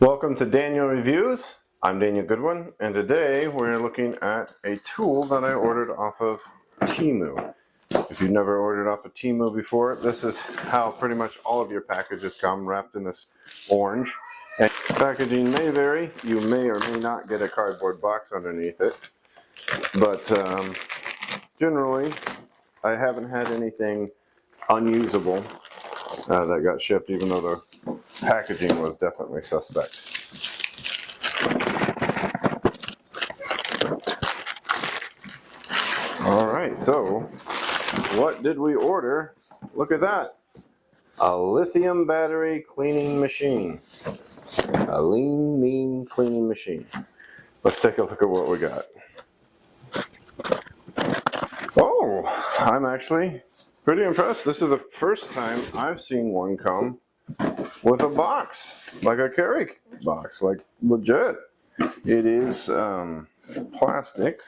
Welcome to Daniel Reviews. I'm Daniel Goodwin, and today we're looking at a tool that I ordered off of Temu. If you've never ordered off of Temu before, this is how pretty much all of your packages come, wrapped in this orange. And packaging may vary. You may or may not get a cardboard box underneath it, but generally I haven't had anything unusable that got shipped, even though the packaging was definitely suspect. Alright, so what did we order? Look at that. A lithium battery cleaning machine. A lean, mean cleaning machine. Let's take a look at what we got. Oh, I'm actually pretty impressed. This is the first time I've seen one come with a box, like a carry box, like legit. It is plastic.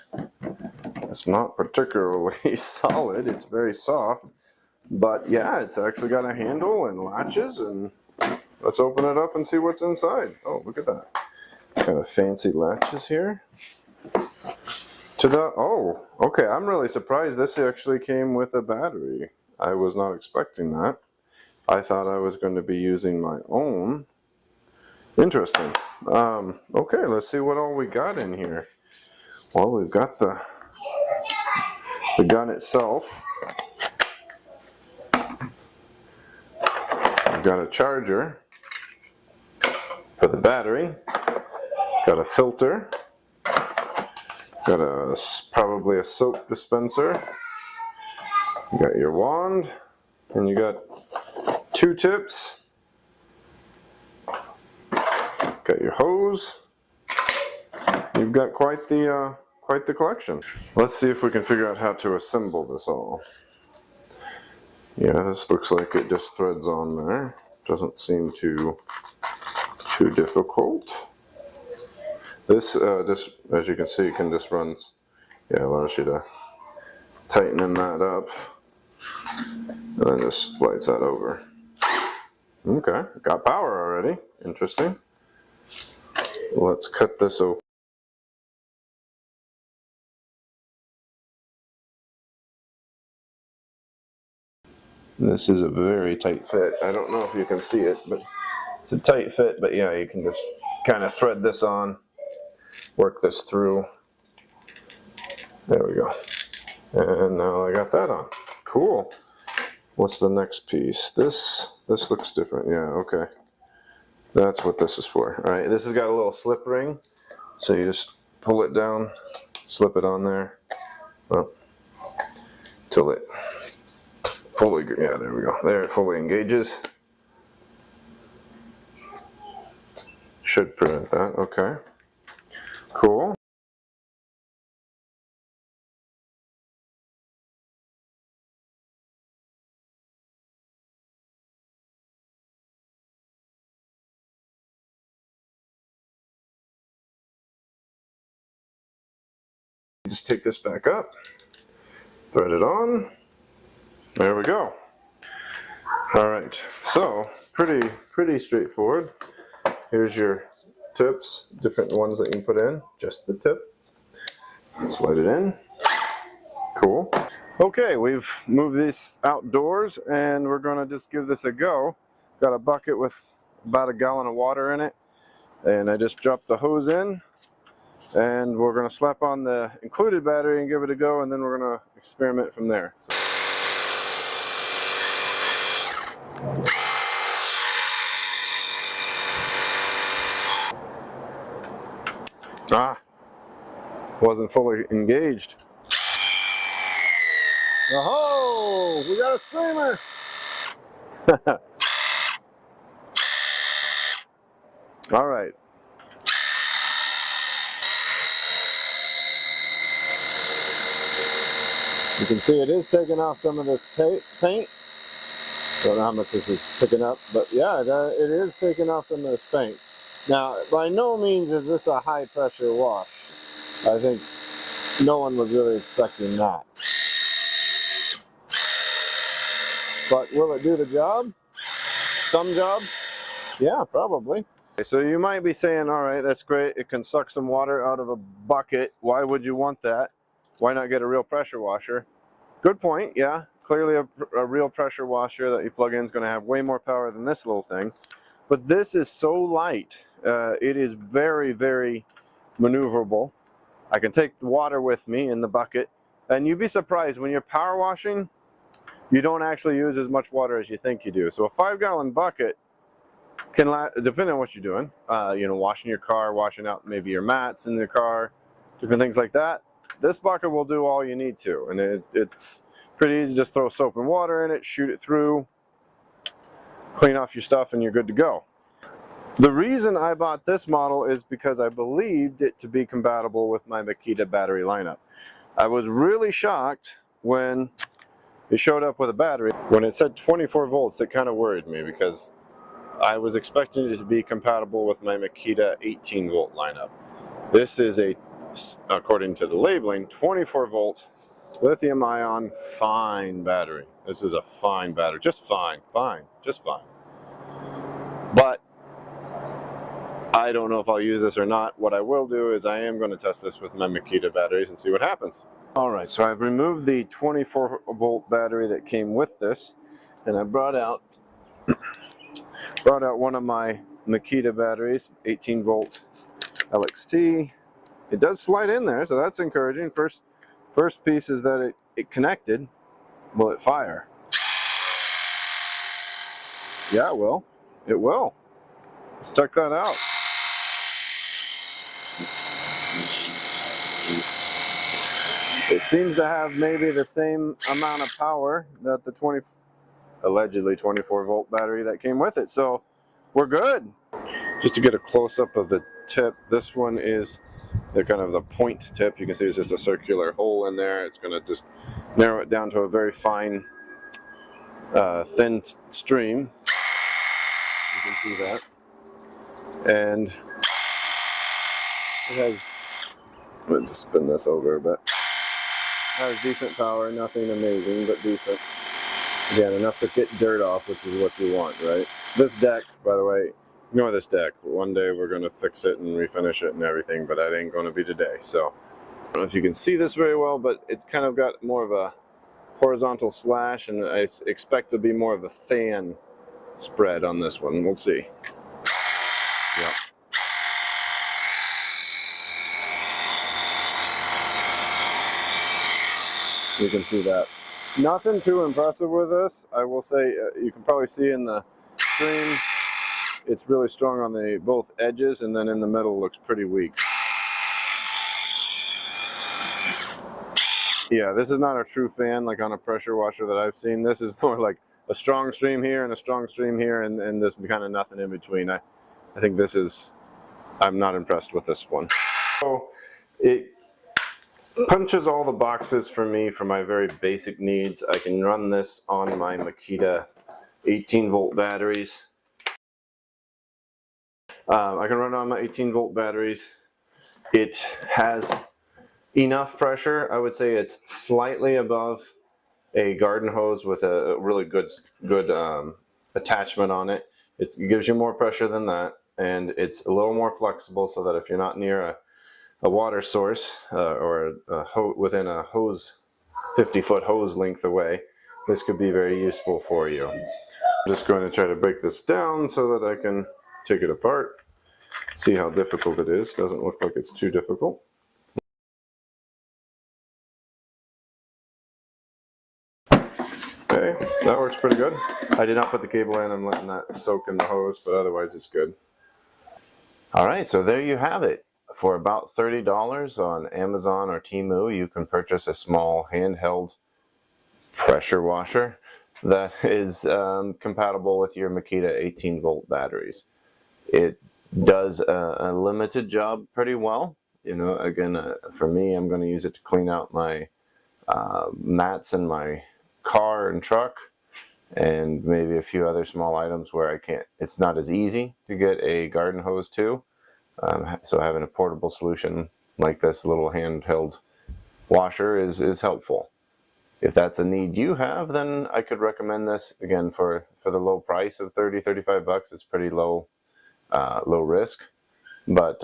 It's not particularly solid. It's very soft, but yeah, it's actually got a handle and latches, and let's open it up and see what's inside. Oh, look at that. Kind of fancy latches here. Ta-da! Oh, okay, I'm really surprised this actually came with a battery. I was not expecting that. I thought I was going to be using my own. Interesting. Okay, let's see what all we got in here. Well, we've got the gun itself. We've got a charger for the battery. Got a filter. Got probably a soap dispenser. You got your wand, and you got two tips. Got your hose. You've got quite the collection. Let's see if we can figure out how to assemble this all. Yeah, this looks like it just threads on there. Doesn't seem too difficult. This as you can see, it can just runs. Yeah, allows you to tighten that up, and then just slides that over. Okay, got power already. Interesting. Let's cut this open. This is a very tight fit. I don't know if you can see it, but it's a tight fit. But yeah, you can just kind of thread this on, work this through. There we go. And now I got that on. Cool. What's the next piece? This looks different. Yeah, okay. That's what this is for. All right, this has got a little slip ring. So you just pull it down, slip it on there, till it fully, yeah, there we go. There, it fully engages. Should prevent that, okay. Cool. Just take this back up, thread it on. There we go. All right, so pretty straightforward. Here's your tips, different ones that you can put in, just the tip. Slide it in. Cool. Okay, we've moved this outdoors and we're gonna just give this a go. Got a bucket with about a gallon of water in it, and I just dropped the hose in, and we're gonna slap on the included battery and give it a go, and then we're gonna experiment from there. Wasn't fully engaged. Oh, we got a streamer. All right. You can see it is taking off some of this paint. Don't know how much this is picking up, but yeah, it is taking off some of this paint. Now, by no means is this a high pressure wash. I think no one was really expecting that. But will it do the job? Some jobs? Yeah, probably. So you might be saying, all right, that's great. It can suck some water out of a bucket. Why would you want that? Why not get a real pressure washer? Good point, yeah. Clearly a real pressure washer that you plug in is going to have way more power than this little thing. But this is so light. It is very, very maneuverable. I can take the water with me in the bucket. And you'd be surprised, when you're power washing, you don't actually use as much water as you think you do. So a 5-gallon bucket can last, depending on what you're doing, you know, washing your car, washing out maybe your mats in the car, different things like that. This bucket will do all you need to, and it's pretty easy. Just throw soap and water in it, shoot it through, clean off your stuff, and you're good to go. The reason I bought this model is because I believed it to be compatible with my Makita battery lineup. I was really shocked when it showed up with a battery. When it said 24 volts, it kind of worried me because I was expecting it to be compatible with my Makita 18 volt lineup. This is a, according to the labeling, 24 volt lithium ion fine battery. This is a fine battery, just fine, just fine. But I don't know if I'll use this or not. What I will do is I am going to test this with my Makita batteries and see what happens. Alright, so I've removed the 24 volt battery that came with this, and I brought out one of my Makita batteries, 18 volt LXT. It does slide in there, so that's encouraging. First piece is that it connected. Will it fire? Yeah, it will. It will. Let's check that out. It seems to have maybe the same amount of power that the allegedly 24 volt battery that came with it. So we're good. Just to get a close-up of the tip, this one is the kind of the point tip. You can see it's just a circular hole in there. It's going to just narrow it down to a very fine, thin stream. You can see that. And it has, let's spin this over a bit. Has decent power, nothing amazing, but decent. Again, enough to get dirt off, which is what you want, right? This deck, by the way, ignore this deck. One day we're going to fix it and refinish it and everything, but that ain't going to be today. So, I don't know if you can see this very well, but it's kind of got more of a horizontal slash, and I expect to be more of a fan spread on this one. We'll see. Yep. You can see that. Nothing too impressive with this. I will say, you can probably see in the stream, it's really strong on the both edges, and then in the middle looks pretty weak. Yeah, this is not a true fan like on a pressure washer that I've seen. This is more like a strong stream here and a strong stream here, and this kind of nothing in between. I think this is, I'm not impressed with this one. So it punches all the boxes for me for my very basic needs. I can run this on my Makita 18 volt batteries. I can run it on my 18 volt batteries. It has enough pressure. I would say it's slightly above a garden hose with a really good attachment on it. It gives you more pressure than that, and it's a little more flexible so that if you're not near a water source or within a hose, 50-foot hose length away, this could be very useful for you. I'm just going to try to break this down so that I can take it apart, see how difficult it is. Doesn't look like it's too difficult. Okay, that works pretty good. I did not put the cable in. I'm letting that soak in the hose, but otherwise it's good. All right, so there you have it. For about $30 on Amazon or Temu, you can purchase a small handheld pressure washer that is compatible with your Makita 18 volt batteries. It does a limited job pretty well. You know, again, for me, I'm going to use it to clean out my mats in my car and truck, and maybe a few other small items where I can't, it's not as easy to get a garden hose to. So having a portable solution like this little handheld washer is helpful. If that's a need you have, then I could recommend this. Again, for the low price of 30-35 bucks, it's pretty low low risk. But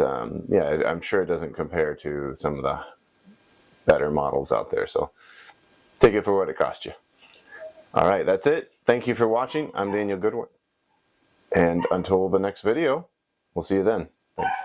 yeah, I'm sure it doesn't compare to some of the better models out there. So take it for what it cost you. All right, that's it. Thank you for watching. I'm Daniel Goodwin. And until the next video, we'll see you then. Thanks.